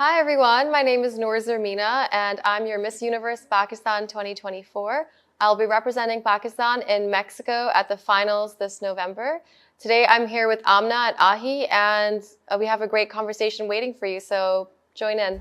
Hi everyone, my name is Noor Xarmina and I'm your Miss Universe Pakistan 2024. I'll be representing Pakistan in Mexico at the finals this November. Today I'm here with Aamna at AHI and we have a great conversation waiting for you, so join in.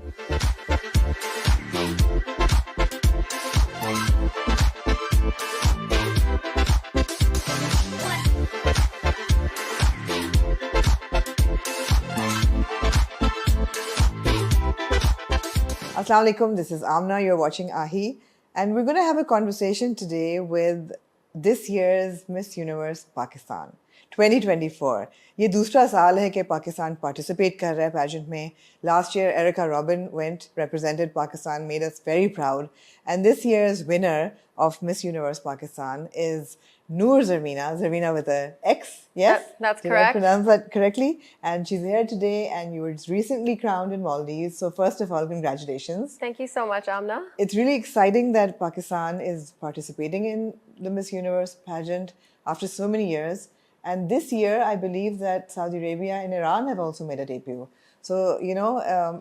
Assalamu alaikum, this is Aamna, you're watching AHI, and we're going to have a conversation today with this year's Miss Universe Pakistan 2024. ये दूसरा साल है कि Pakistan participate कर रहा है pageant में. Last year, Erica Robin represented Pakistan, made us very proud. And this year's winner of Miss Universe Pakistan is Noor Xarmina with a X, yes? That's Did correct. I pronounce that correctly? And she's here today and you were recently crowned in Maldives. So first of all, congratulations. Thank you so much, Aamna. It's really exciting that Pakistan is participating in the Miss Universe pageant after so many years. And this year, I believe that Saudi Arabia and Iran have also made a debut. So,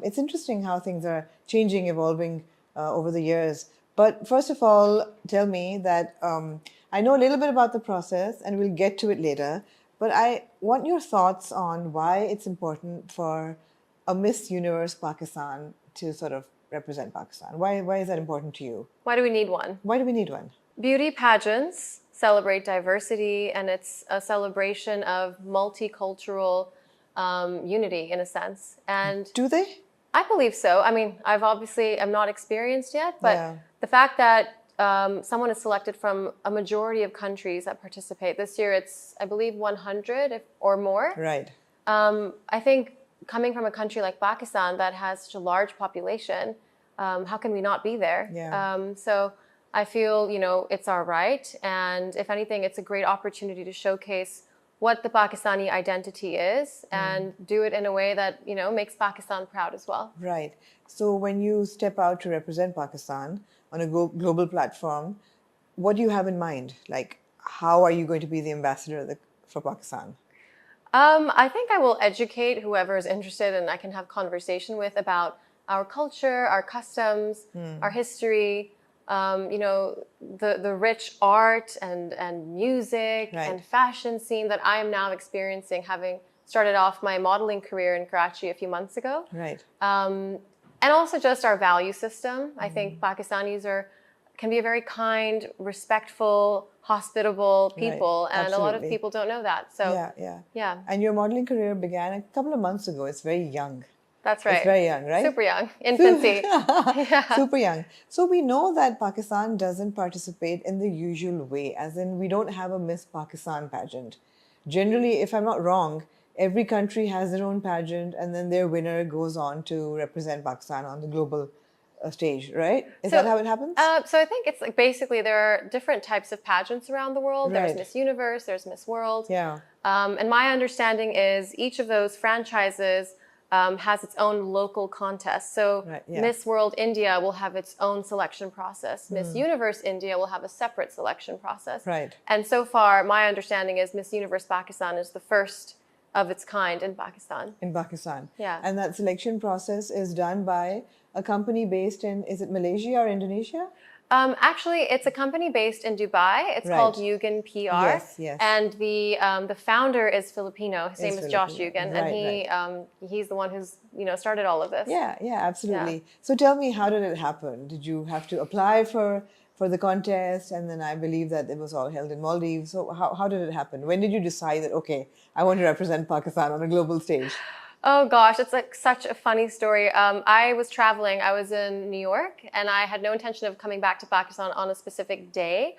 it's interesting how things are changing, evolving over the years. But first of all, tell me that I know a little bit about the process and we'll get to it later. But I want your thoughts on why it's important for a Miss Universe Pakistan to sort of represent Pakistan. Why is that important to you? Why do we need one? Why do we need one? Beauty pageants celebrate diversity and it's a celebration of multicultural unity in a sense. And Do they? I believe so. I mean, I'm not experienced yet, but Yeah. the fact that someone is selected from a majority of countries that participate. This year it's, I believe, 100 or more. Right. I think coming from a country like Pakistan that has such a large population, how can we not be there? Yeah. So I feel, it's our right. And if anything, it's a great opportunity to showcase what the Pakistani identity is and do it in a way that, makes Pakistan proud as well. Right. So when you step out to represent Pakistan on a global platform, what do you have in mind? Like, how are you going to be the ambassador for Pakistan? I think I will educate whoever is interested and I can have conversation with about our culture, our customs, our history, the rich art and music and fashion scene that I am now experiencing, having started off my modeling career in Karachi a few months ago. Right. And also just our value system. I think Pakistanis can be a very kind, respectful, hospitable people, and a lot of people don't know that. So yeah. And your modeling career began a couple of months ago. It's very young. That's right. It's very young, right? Super young, infancy. Super young. So we know that Pakistan doesn't participate in the usual way, as in we don't have a Miss Pakistan pageant. Generally, if I'm not wrong, every country has their own pageant and then their winner goes on to represent Pakistan on the global stage, right? Is that how it happens? So I think it's like basically there are different types of pageants around the world. Right. There's Miss Universe, there's Miss World. Yeah. And my understanding is each of those franchises has its own local contest. So Miss World India will have its own selection process. Miss Universe India will have a separate selection process. Right. And so far, my understanding is Miss Universe Pakistan is the first of its kind in Pakistan. In Pakistan. Yeah. And that selection process is done by a company based in, is it Malaysia or Indonesia? Actually, it's a company based in Dubai. It's called Yugen PR. Yes. And the founder is Filipino. His name is Josh Yugen, and he's the one who's started all of this. Yeah, absolutely. So tell me, how did it happen? Did you have to apply for the contest, and then I believe that it was all held in Maldives? So how did it happen? When did you decide that I want to represent Pakistan on a global stage? Oh gosh, it's like such a funny story. I was traveling. I was in New York, and I had no intention of coming back to Pakistan on a specific day.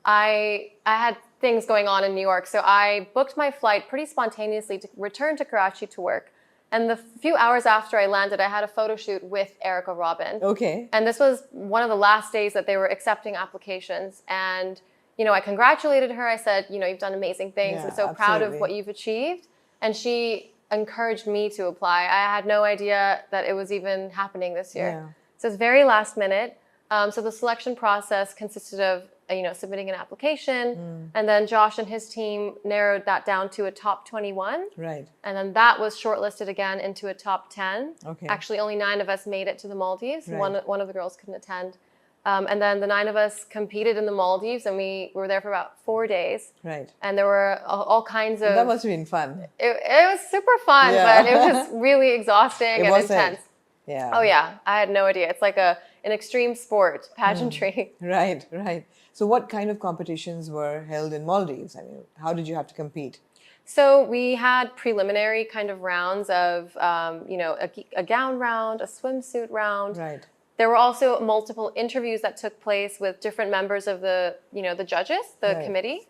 I had things going on in New York, so I booked my flight pretty spontaneously to return to Karachi to work. And the few hours after I landed, I had a photo shoot with Erica Robin. Okay. And this was one of the last days that they were accepting applications. And, I congratulated her. I said, you've done amazing things. I'm so proud of what you've achieved. And she encouraged me to apply. I had no idea that it was even happening this year. So it's very last minute. So the selection process consisted of submitting an application. And then Josh and his team narrowed that down to a top 21. Right. And then that was shortlisted again into a top 10. Okay. Actually, only 9 of us made it to the Maldives. Right. One of the girls couldn't attend. And then the 9 of us competed in the Maldives, and we were there for about 4 days. Right. And there were all kinds of... That must have been fun. It was super fun, Yeah. but it was really exhausting and intense. Yeah. Oh yeah, I had no idea. It's like an extreme sport, pageantry. Right, right. So what kind of competitions were held in Maldives? I mean, how did you have to compete? So we had preliminary kind of rounds of, a gown round, a swimsuit round. Right. There were also multiple interviews that took place with different members of the judges, the Right. committee.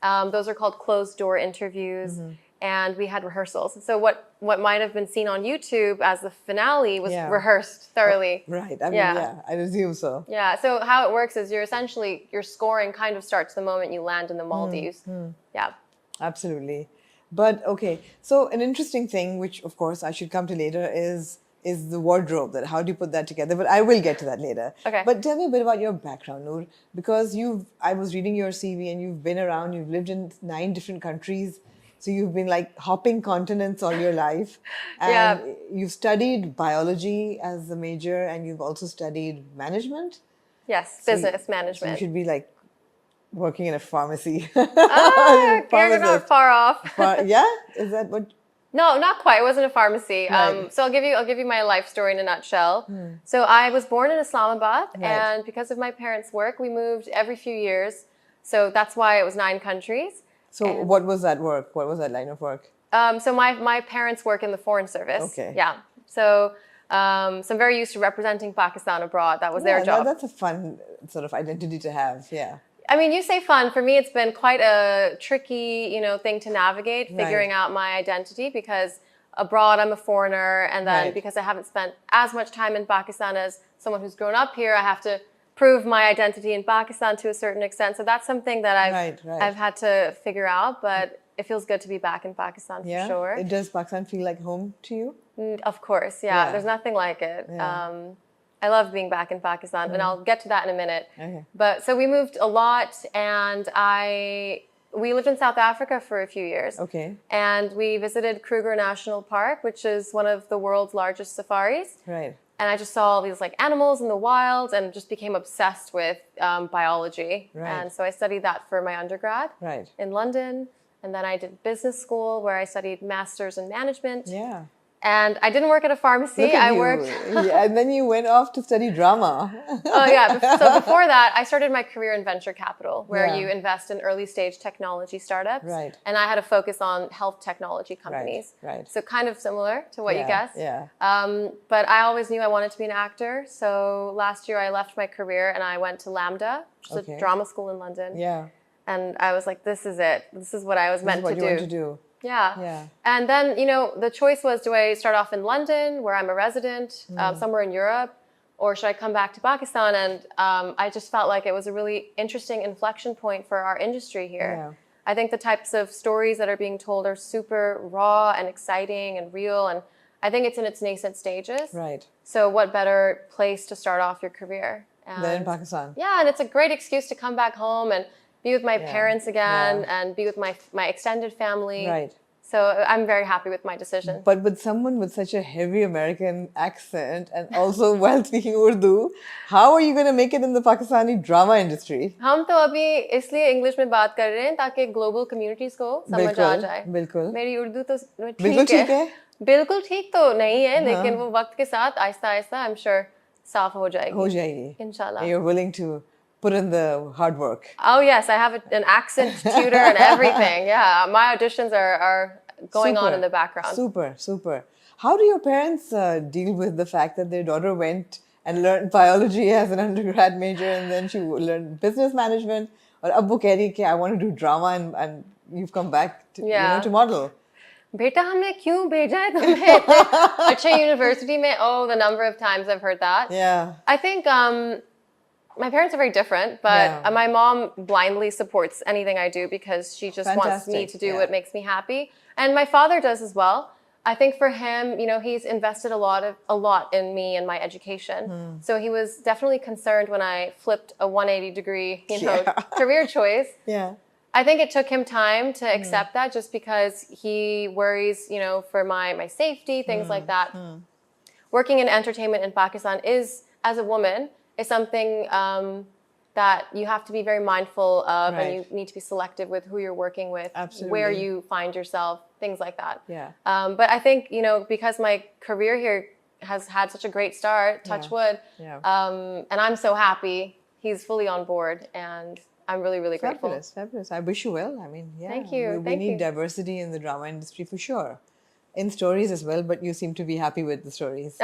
Those are called closed door interviews. And we had rehearsals. So what might have been seen on YouTube as the finale was rehearsed thoroughly. Right. I mean, yeah, I assume so. Yeah. So how it works is your scoring kind of starts the moment you land in the Maldives. Yeah. Absolutely. But okay, so an interesting thing, which of course I should come to later, is the wardrobe. That how do you put that together? But I will get to that later. Okay. But tell me a bit about your background, Noor, because I was reading your CV and you've been around. You've lived in 9 different countries. So you've been like hopping continents all your life. And you've studied biology as a major, and you've also studied management. Yes, business management. So you should be like working in a pharmacy. You're not far off. Yeah? Is that what? No, not quite. It wasn't a pharmacy. Right. So I'll give you my life story in a nutshell. So I was born in Islamabad, Right. and because of my parents' work, we moved every few years. So that's why it was 9 countries. So what was that work? What was that line of work? So my parents work in the foreign service. Okay. Yeah. So I'm very used to representing Pakistan abroad. That was their job. That's a fun sort of identity to have. Yeah. I mean, you say fun. For me, it's been quite a tricky, thing to navigate, figuring out my identity, because abroad I'm a foreigner, and then because I haven't spent as much time in Pakistan as someone who's grown up here, I have to prove my identity in Pakistan to a certain extent. So that's something that I've had to figure out, but it feels good to be back in Pakistan for sure. Does Pakistan feel like home to you? Of course, yeah. There's nothing like it. Yeah. I love being back in Pakistan, and I'll get to that in a minute. Okay. But so we moved a lot, and we lived in South Africa for a few years. Okay. And we visited Kruger National Park, which is one of the world's largest safaris. Right. And I just saw all these like animals in the wild, and just became obsessed with biology. Right. And so I studied that for my undergrad in London. And then I did business school, where I studied masters in management. Yeah. And I didn't work at a pharmacy. I worked. And then you went off to study drama. Oh yeah. So before that, I started my career in venture capital, where you invest in early stage technology startups. Right. And I had a focus on health technology companies. Right. So kind of similar to what you guessed. Yeah. But I always knew I wanted to be an actor. So last year I left my career and I went to Lambda, which is a drama school in London. Yeah. And I was like, this is it. This is what I was meant to do. This is what you want to do. Yeah. Yeah. And then, the choice was, do I start off in London, where I'm a resident, somewhere in Europe, or should I come back to Pakistan? And I just felt like it was a really interesting inflection point for our industry here. Yeah. I think the types of stories that are being told are super raw and exciting and real. And I think it's in its nascent stages. Right. So what better place to start off your career? Than in Pakistan. Yeah, and it's a great excuse to come back home and be with my parents again and be with my extended family. Right. So I'm very happy with my decision. But with someone with such a heavy American accent and also while speaking Urdu, how are you going to make it in the Pakistani drama industry? हम तो अभी इसलिए English में बात कर रहे हैं ताकि ग्लोबल कम्युनिटीज को समझ आ जाए. बिल्कुल. मेरी उर्दू तो बिल्कुल ठीक है. बिल्कुल ठीक तो नहीं है, लेकिन वो वक्त के साथ आहिस्ता आहिस्ता I'm sure साफ हो जाएगी. हो जाएगी. Inshallah. You're willing to put in the hard work. Oh yes, I have an accent tutor and everything. Yeah, my auditions are going on in the background. Super, super. How do your parents deal with the fact that their daughter went and learned biology as an undergrad major and then she learned business management? Or Abbu keh rahi ki I want to do drama and you've come back to, to model. बेटा हमने क्यों भेजा है तुम्हें इतने अच्छे university में? Oh, the number of times I've heard that. Yeah. I think my parents are very different, but my mom blindly supports anything I do because she just wants me to do what makes me happy. And my father does as well. I think for him, he's invested a lot in me and my education. So he was definitely concerned when I flipped a 180-degree, career choice. Yeah. I think it took him time to accept that, just because he worries, for my safety, things like that. Working in entertainment in Pakistan as a woman, is something that you have to be very mindful of, and you need to be selective with who you're working with, where you find yourself, things like that. Yeah. But I think, because my career here has had such a great start, touch wood, and I'm so happy, he's fully on board, and I'm really, really grateful. Fabulous, fabulous. I wish you well. I mean, Thank you. We need diversity in the drama industry for sure. In stories as well, but you seem to be happy with the stories.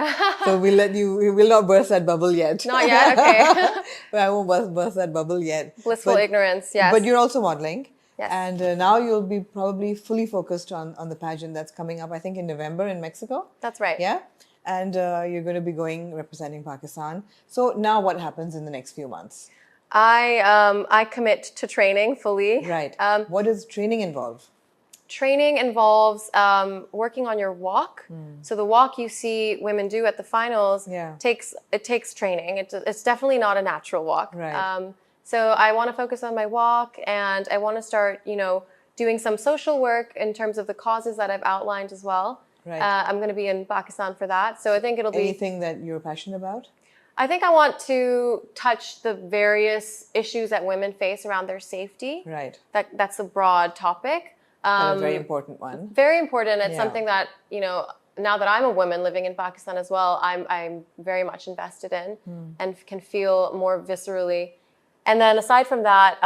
So we will not burst that bubble yet. Not yet, okay. But I won't burst that bubble yet. Blissful ignorance, yes. But you're also modeling. Yes. And now you'll be probably fully focused on the pageant that's coming up, I think, in November in Mexico. That's right. Yeah. And you're going to be representing Pakistan. So now what happens in the next few months? I commit to training fully. Right. What does training involve? Training involves working on your walk. So the walk you see women do at the finals takes training. It's definitely not a natural walk. Right. So I want to focus on my walk, and I want to start, doing some social work in terms of the causes that I've outlined as well. Right. I'm going to be in Pakistan for that. So I think it'll be anything that you're passionate about. I think I want to touch the various issues that women face around their safety. Right. That's a broad topic. A very important one. Very important. It's something that, now that I'm a woman living in Pakistan as well, I'm very much invested in and can feel more viscerally. And then aside from that,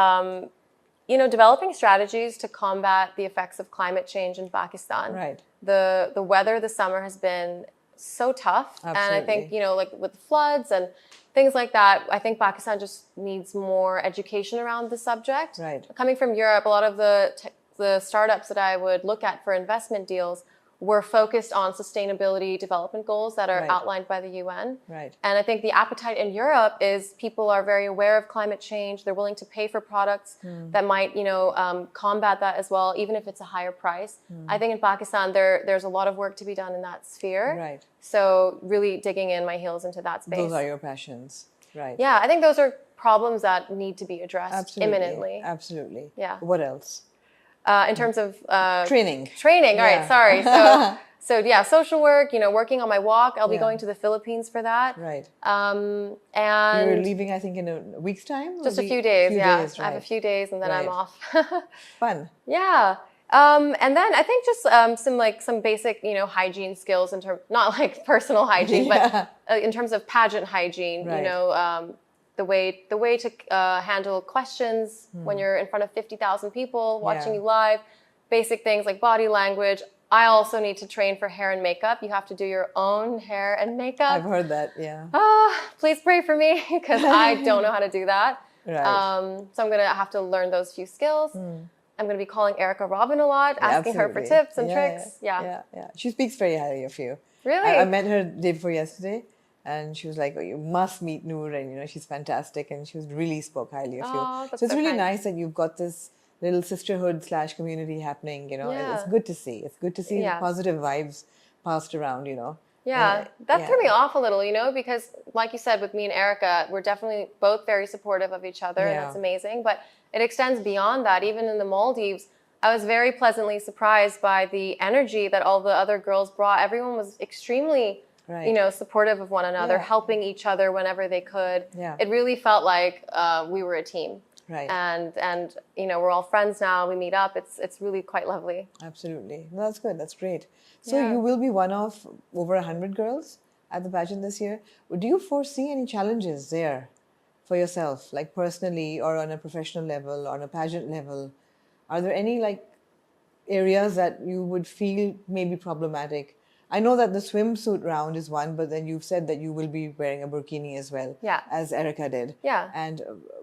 developing strategies to combat the effects of climate change in Pakistan. Right. The weather this summer has been so tough. Absolutely. And I think, like with floods and things like that, I think Pakistan just needs more education around the subject. Right. Coming from Europe, a lot of the startups that I would look at for investment deals were focused on sustainability development goals that are outlined by the UN. Right. And I think the appetite in Europe is people are very aware of climate change. They're willing to pay for products that might, combat that as well, even if it's a higher price. I think in Pakistan, there's a lot of work to be done in that sphere. Right. So really digging in my heels into that space. Those are your passions. Right. Yeah, I think those are problems that need to be addressed imminently. Absolutely. Yeah. What else? In terms of training. All right, sorry. So yeah, social work. Working on my walk. I'll be going to the Philippines for that. Right. And you're leaving, I think, in a week's time. Just a few days. Yeah, days, I have a few days, and then I'm off. Fun. Yeah. And then I think just some basic hygiene skills in terms, not like personal hygiene, but in terms of pageant hygiene. Right. The way to handle questions when you're in front of 50,000 people watching you live, basic things like body language. I also need to train for hair and makeup. You have to do your own hair and makeup. I've heard that, yeah. Please pray for me because I don't know how to do that. Right. So I'm going to have to learn those few skills. I'm going to be calling Erica Robin a lot, asking her for tips and tricks. Yeah. She speaks very highly of you. Really? I met her the day before yesterday. And she was like, oh, you must meet Noor, and she's fantastic, and she really spoke highly of you. That's so it's really kind. nice that you've got this little sisterhood / community happening. It's good to see. It's good to see the positive vibes passed around. Yeah, that threw me off a little, because like you said, with me and Erica, we're definitely both very supportive of each other, and that's amazing. But it extends beyond that. Even in the Maldives, I was very pleasantly surprised by the energy that all the other girls brought. Everyone was extremely supportive of one another, helping each other whenever they could. Yeah. It really felt like we were a team. Right. And we're all friends now. We meet up. It's really quite lovely. Absolutely. No, that's good. That's great. So you will be one of over 100 girls at the pageant this year. Do you foresee any challenges there for yourself, like personally or on a professional level or on a pageant level? Are there any areas that you would feel may be problematic? I know that the swimsuit round is one, but then you've said that you will be wearing a burkini as well, as Erica did. Yeah.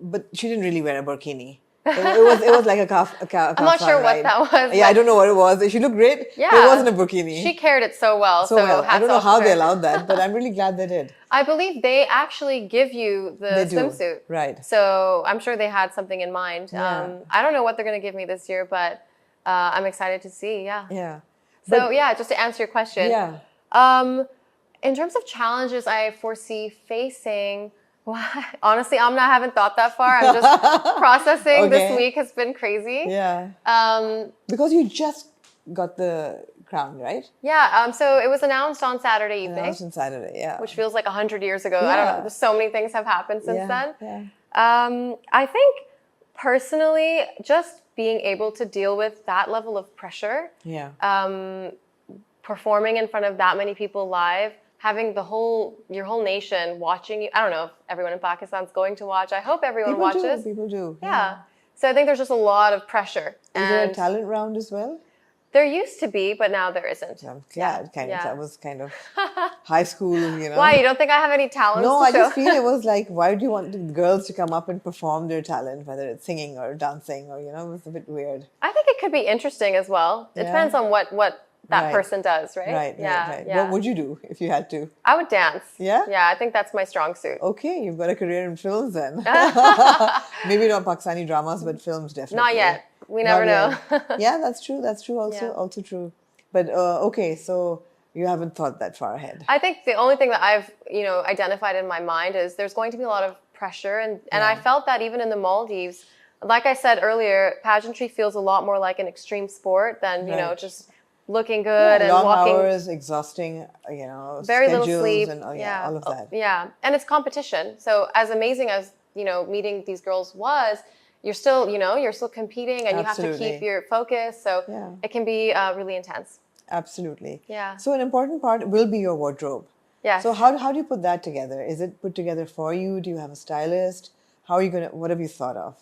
But she didn't really wear a burkini. It was like a calf. I'm not sure what that was. Yeah, I don't know what it was. She looked great. Yeah. But it wasn't a burkini. She carried it so well. I don't know how they allowed that, but I'm really glad they did. I believe they actually give you the swimsuit. Right. So I'm sure they had something in mind. Yeah. I don't know what they're going to give me this year, but I'm excited to see. Yeah. Yeah. So yeah, just to answer your question. Yeah. In terms of challenges I foresee facing, well, honestly, Amna, I haven't thought that far. I'm just processing. This Okay. week has been crazy. Yeah. Um, Because you just got the crown, right? yeah, so it was announced on Saturday evening, Announced on Saturday, yeah. which feels like 100 years ago. I don't know. Yeah. There's so many things have happened since then. Yeah. I think personally, just being able to deal with that level of pressure, Yeah. performing in front of that many people live, having your whole nation watching you. I don't know if everyone in Pakistan's going to watch. I hope everyone watches. People do. Yeah. So I think there's just a lot of pressure. Is there a talent round as well? There used to be, but now there isn't. I'm glad. Yeah. That was kind of high school, you know. Why? You don't think I have any talent? No, to I show? just feel it was like, why do you want the girls to come up and perform their talent, whether it's singing or dancing or, you know, it was a bit weird. I think it could be interesting as well. It depends on what that person does, right? Right. Yeah. What would you do if you had to? I would dance. Yeah? Yeah, I think that's my strong suit. Okay, you've got a career in films then. Maybe not Pakistani dramas, but films definitely. Not yet. We never know. Yeah, that's true. That's true. Yeah. Also true. But okay, so you haven't thought that far ahead. I think the only thing that I've identified in my mind is there's going to be a lot of pressure, and I felt that even in the Maldives. Like I said earlier, pageantry feels a lot more like an extreme sport than just looking good and long walking. Hours, exhausting, very schedules little sleep, and all of that. Yeah, and it's competition. So as amazing as meeting these girls was, you're still competing, and you have to keep your focus. So it can be really intense. Absolutely. Yeah. So an important part will be your wardrobe. Yes. So how do you put that together? Is it put together for you? Do you have a stylist? How are you what have you thought of?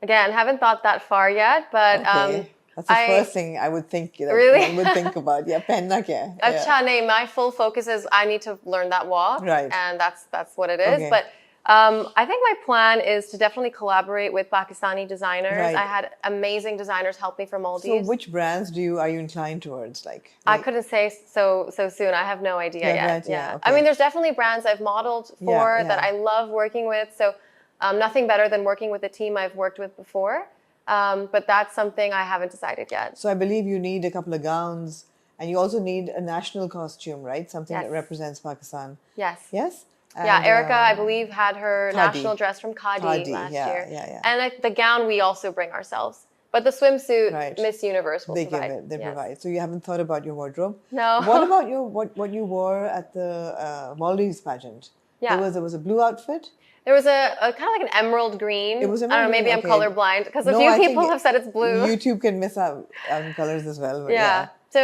Again, haven't thought that far yet, but okay. That's the first thing I would think that really? one would think about. Yeah, penna kya hai? Acha, nahi, my full focus is I need to learn that walk. Right. And that's what it is. Okay. But I think my plan is to definitely collaborate with Pakistani designers. Right. I had amazing designers help me from Maldives. So which brands are you inclined towards? I couldn't say so soon. I have no idea yet. Right, okay. I mean, there's definitely brands I've modeled for that I love working with. So nothing better than working with a team I've worked with before. But that's something I haven't decided yet. So I believe you need a couple of gowns, and you also need a national costume, right? Something that represents Pakistan. Yes. Yes? And, yeah, Erica, I believe, had her national dress from Khadi last year. Yeah. And the gown we also bring ourselves. But the swimsuit, Miss Universe will provide. They provide. So you haven't thought about your wardrobe? No. What about what you wore at the Maldives pageant? Yeah. There was a blue outfit? There was a kind of like an emerald green. It was I don't know, maybe I'm colorblind because a few people have said it's blue. YouTube can miss out on colors as well. But yeah. So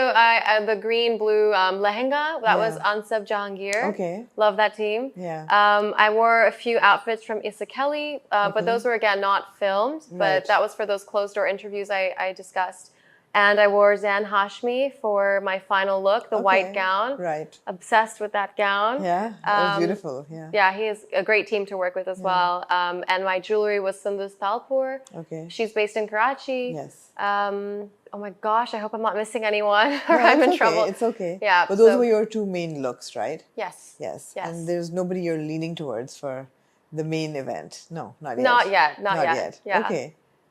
the green blue lehenga, that was Ansab Jahangir. Okay. Love that team. Yeah. I wore a few outfits from Issa Kelly, but those were again not filmed, but that was for those closed door interviews I discussed. And I wore Zan Hashmi for my final look, the white gown. Right. Obsessed with that gown. Yeah, it was beautiful. Yeah. Yeah, he is a great team to work with as well. And my jewelry was Sundus Talpur. Okay. She's based in Karachi. Yes. Oh my gosh, I hope I'm not missing anyone or No, I'm in trouble. It's okay. Yeah. But those were your two main looks, right? Yes. Yes. Yes. And there's nobody you're leaning towards for the main event? No, not yet. Not yet. Not yet. Yeah.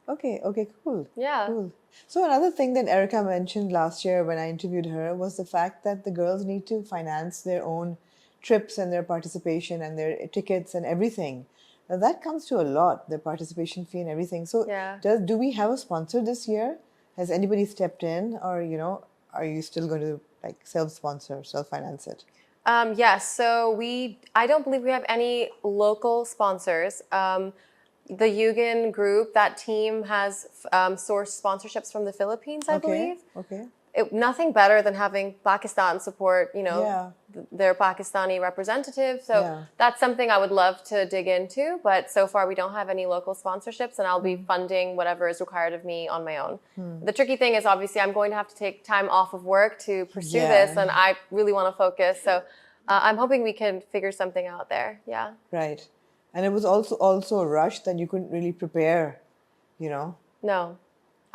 Okay, cool. Yeah. Cool. So another thing that Erica mentioned last year when I interviewed her was the fact that the girls need to finance their own trips and their participation and their tickets and everything. Now that comes to a lot, the participation fee and everything. So do we have a sponsor this year? Has anybody stepped in, or are you still going to self-sponsor, self-finance it? Yes. So I don't believe we have any local sponsors. The Yugen group, that team has sourced sponsorships from the Philippines, I believe. Okay. Nothing better than having Pakistan support, their Pakistani representative. So that's something I would love to dig into. But so far, we don't have any local sponsorships, and I'll be funding whatever is required of me on my own. The tricky thing is, obviously, I'm going to have to take time off of work to pursue this, and I really want to focus. So I'm hoping we can figure something out there. Yeah. Right. And it was also a rush that you couldn't really prepare, No.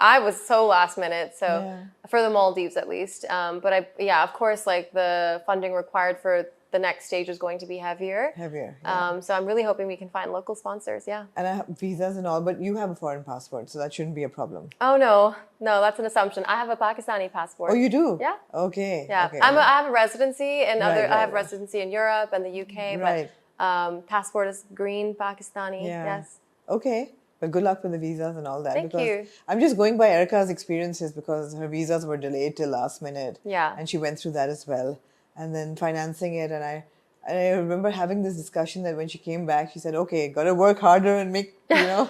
I was so last minute, so for the Maldives at least. But of course, like the funding required for the next stage is going to be heavier. Heavier. Yeah. So I'm really hoping we can find local sponsors. Yeah. And I have visas and all, but you have a foreign passport, so that shouldn't be a problem. Oh no, that's an assumption. I have a Pakistani passport. Oh, you do? Yeah. Okay. Yeah. Okay. I have a residency in Right, I have right. residency in Europe and the UK, Right. but passport is green Pakistani. Yeah. Yes. Okay. But good luck with the visas and all that. Thank because you. I'm just going by Erica's experiences because her visas were delayed till last minute. Yeah. And she went through that as well. And then financing it. And I remember having this discussion that when she came back, she said, okay, got to work harder and make, Yeah.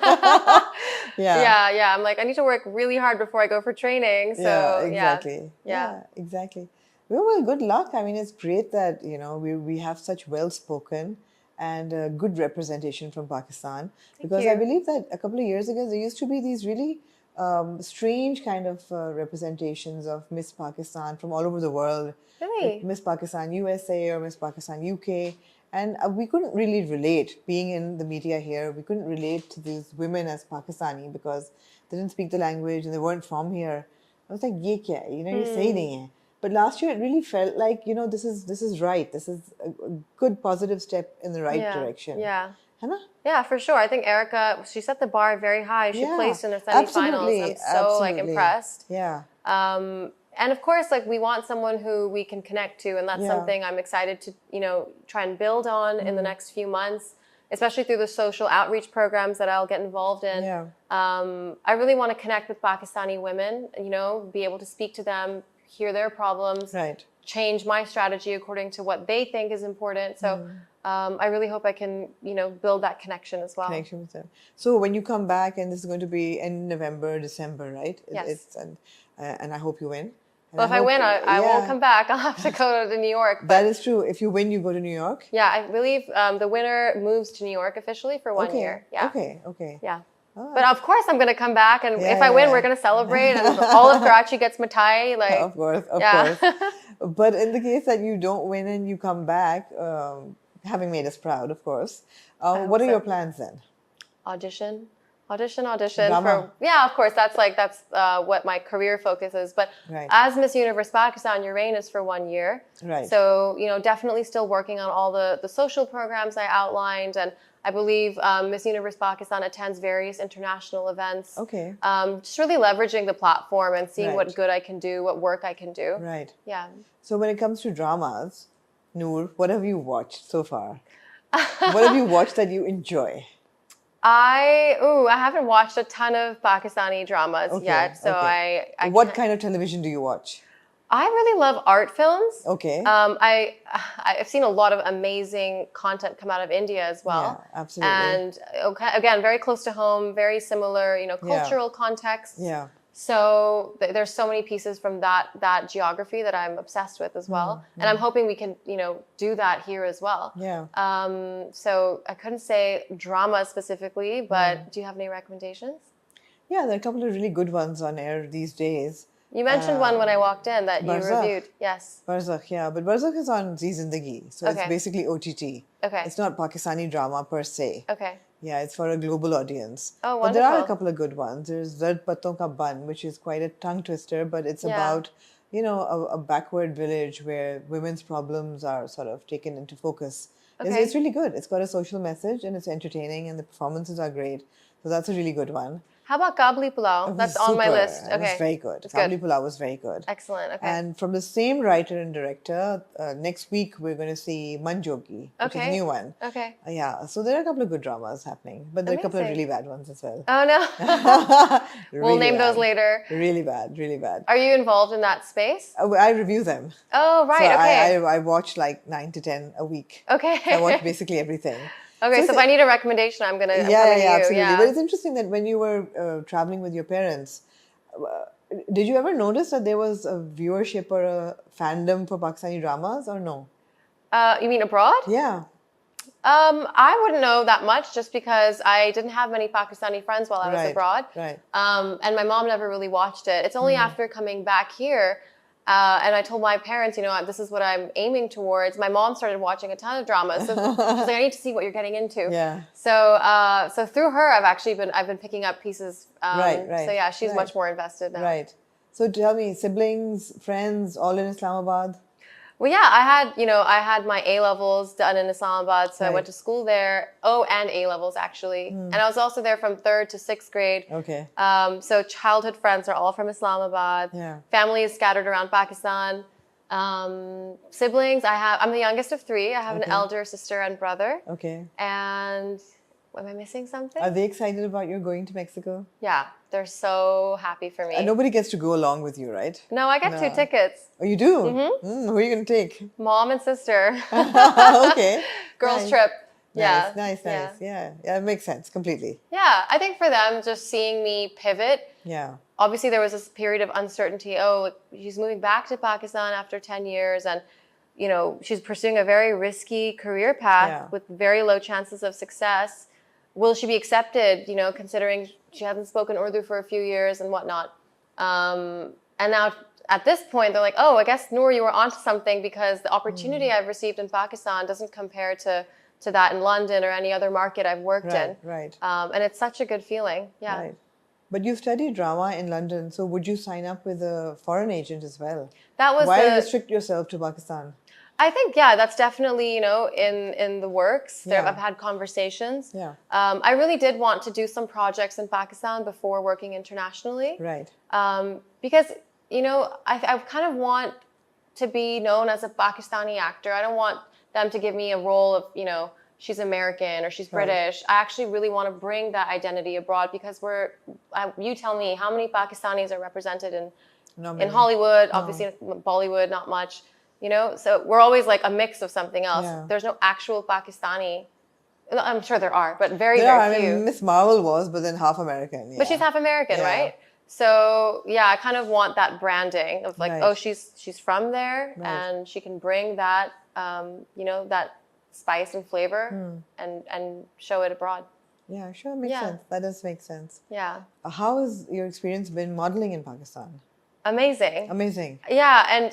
Yeah. I'm like, I need to work really hard before I go for training. So Yeah, exactly. Yeah. Exactly. Well, good luck. I mean, it's great that, we have such well-spoken and good representation from Pakistan. Because I you. believe that a couple of years ago, there used to be these really strange kind of representations of Miss Pakistan from all over the world. Really? Like Miss Pakistan USA or Miss Pakistan UK. And we couldn't really relate, being in the media here, we couldn't relate to these women as Pakistani because they didn't speak the language and they weren't from here. I was like, ye kya hai? Ye sahi nahi hai. But last year it really felt like, this is right. This is a good positive step in the right direction. Yeah. Hai na? Yeah, for sure. I think Erica, she set the bar very high. She Yeah, placed in the absolutely, semifinals. I'm so absolutely. impressed. Yeah. And of course, we want someone who we can connect to, and that's something I'm excited to, try and build on in the next few months, especially through the social outreach programs that I'll get involved in. Yeah. I really want to connect with Pakistani women, be able to speak to them, hear their problems, Right. change my strategy according to what they think is important. So I really hope I can, build that connection as well. Connection with them. So when you come back, and this is going to be in November, December, right? Yes. And I hope you win. And Well, if I win, I won't yeah, come back. I'll have to go to New York. That is true. If you win, you go to New York. Yeah, I believe the winner moves to New York officially for 1 year. Yeah. Okay. Yeah. Oh. But of course, I'm going to come back, and if I win, Yeah. we're going to celebrate, and all of Karachi gets mithai. Of course. But in the case that you don't win and you come back, having made us proud, of course, what are your plans then? Audition. Drama. Of course, that's what my career focus is. But Right. as Miss Universe Pakistan, your reign is for 1 year. Right. So, definitely still working on all the social programs I outlined. And I believe Miss Universe Pakistan attends various international events. Okay. Just really leveraging the platform and seeing what Right. good I can do, what work I can do. Right. Yeah. So when it comes to dramas, Noor, what have you watched so far? What have you watched that you enjoy? I haven't watched a ton of Pakistani dramas Okay, yet. So okay. I What can't- kind of television do you watch? I really love art films. Okay. I've seen a lot of amazing content come out of India as well. Yeah, absolutely. And again, very close to home, very similar, cultural context. Yeah. So there's so many pieces from that geography that I'm obsessed with as well. And I'm hoping we can, do that here as well. Yeah. So I couldn't say drama specifically, but do you have any recommendations? Yeah, there are a couple of really good ones on air these days. You mentioned one when I walked in that you Barzakh. reviewed. Yes. Barzakh, yeah. But Barzakh is on Zee Zindagi. So it's Okay. basically OTT. Okay. It's not Pakistani drama per se. Okay. Yeah, it's for a global audience. Oh, But there are a wonderful. couple of good ones. There's Zard Patton Ka Ban, which is quite a tongue twister, but it's Yeah. about, a backward village where women's problems are sort of taken into focus. Okay. It's really good. It's got a social message and it's entertaining and the performances are great. So that's a really good one. How about Kabli Pulao? It That's was on my super. list. It was Okay. very good. It's good. Kabli Pulao was very good. Excellent. Okay. And from the same writer and director, next week we're going to see Manjogi, which is a Okay. new one. Okay. Yeah, so there are a couple of good dramas happening, but there are a couple of Amazing. really bad ones as well. Oh no. We'll Really name those bad. later. Really bad, really bad. Are you involved in that space? I review them. Oh right. So Okay. I watch like 9 to 10 a week. Okay. I watch basically everything. Okay. So if I need a recommendation, I'm coming to you. Absolutely. Yeah. But it's interesting that when you were traveling with your parents, did you ever notice that there was a viewership or a fandom for Pakistani dramas or no? You mean abroad? Yeah. I wouldn't know that much just because I didn't have many Pakistani friends while I was abroad. Right. And my mom never really watched it. It's only after coming back here, and I told my parents, this is what I'm aiming towards. My mom started watching a ton of dramas, so she's like, I need to see what you're getting into. Yeah. So through her, I've been picking up pieces. Right. So yeah, she's right. much more invested now. Right. So tell me, siblings, friends, all in Islamabad? Well, yeah, I had my A levels done in Islamabad, so I went to school there. Oh, and A levels actually, and I was also there from 3rd to 6th grade. Okay. So childhood friends are all from Islamabad. Yeah. Family is scattered around Pakistan. Siblings, I'm the youngest of 3. I have an elder sister and brother. Okay. And am I missing something? Are they excited about your going to Mexico? Yeah, they're so happy for me. And nobody gets to go along with you, right? No, I got 2 tickets. Oh, you do? Who are you going to take? Mom and sister. Okay. Girls Nice. trip. Nice, Yeah. nice. Yeah, it makes sense completely. Yeah, I think for them, just seeing me pivot. Yeah. Obviously, there was this period of uncertainty. Oh, she's moving back to Pakistan after 10 years, and she's pursuing a very risky career path with very low chances of success. Will she be accepted? Considering she hasn't spoken Urdu for a few years and whatnot. And now at this point, they're like, oh, I guess Noor, you were onto something, because the opportunity I've received in Pakistan doesn't compare to that in London or any other market I've worked in. Right. And it's such a good feeling. Yeah. Right. But you studied drama in London, so would you sign up with a foreign agent as well? That was Why restrict yourself to Pakistan? I think, that's definitely, in the works. I've had conversations. Yeah. I really did want to do some projects in Pakistan before working internationally. Right. Because, I kind of want to be known as a Pakistani actor. I don't want them to give me a role of, she's American or she's British. I actually really want to bring that identity abroad, because you tell me, how many Pakistanis are represented in Hollywood, obviously in Bollywood, not much. So we're always like a mix of something else. Yeah. There's no actual Pakistani. I'm sure there are, but very I few. mean, Miss Marvel was, but then half American. Yeah. But she's half American, right? So I kind of want that branding of like, oh, she's from there, and she can bring that, that spice and flavor and show it abroad. Yeah, sure, makes sense. That does make sense. Yeah. How has your experience been modeling in Pakistan? Amazing. Yeah, and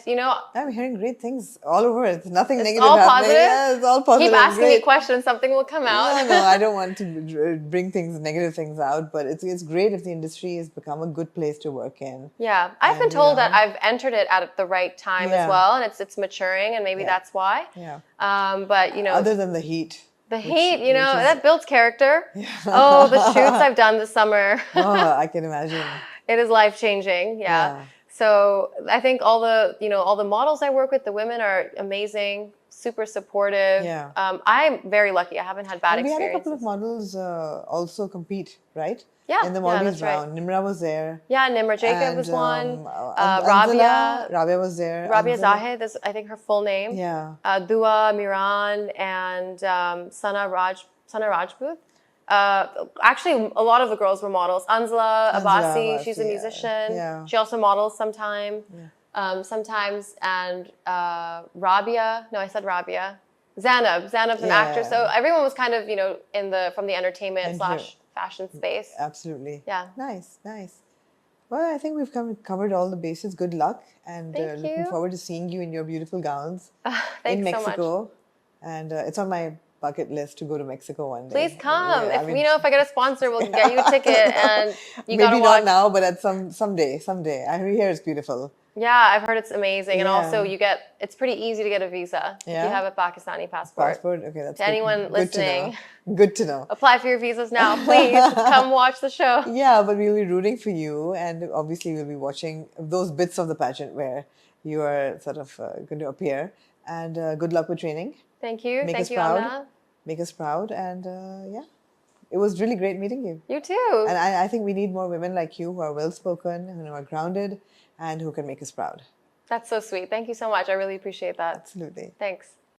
I'm hearing great things all over. It's nothing negative all happening. Positive. Yeah, it's all positive. Keep asking me questions, something will come out. No, I don't want to bring negative things out, but it's great if the industry has become a good place to work in. Yeah, I've been told that I've entered it at the right time as well, and it's maturing, and maybe that's why. Yeah. But other than the heat. The heat, that builds character. Yeah. Oh, the shoots I've done this summer. Oh, I can imagine. It is life-changing, yeah. So I think all the models I work with, the women are amazing, super supportive. Yeah. I'm very lucky. I haven't had bad experiences. We had a couple of models also compete, right? Yeah. In the Maldives round. Right. Nimra was there. Yeah, Nimra Jacob was one. Rabia was there. Rabia Zahid is, I think, her full name. Yeah. Dua Miran and Sana Rajput. Actually, a lot of the girls were models. Anzala Abbasi, she's a musician. Yeah. She also models sometimes. And Rabia, no, I said Rabia. Zanab's an actor. So everyone was kind of, from the entertainment / fashion space. Absolutely. Yeah. Nice. Well, I think we've covered all the bases. Good luck, and looking forward to seeing you in your beautiful gowns in Mexico. So much. And it's on my bucket list to go to Mexico one day. Please come. Yeah, if I get a sponsor, we'll get you a ticket, and you gotta watch. Maybe not now, but at someday. I hear it's beautiful. Yeah, I've heard it's amazing, and also it's pretty easy to get a visa if you have a Pakistani passport. Okay, that's to anyone listening. Good to know. Apply for your visas now, please. Come watch the show. Yeah, but we'll be rooting for you, and obviously we'll be watching those bits of the pageant where you are sort of going to appear. And good luck with training. Thank you. Make us proud. Make us proud, and it was really great meeting you. You too. And I think we need more women like you who are well-spoken, who are grounded, and who can make us proud. That's so sweet. Thank you so much. I really appreciate that. Absolutely. Thanks.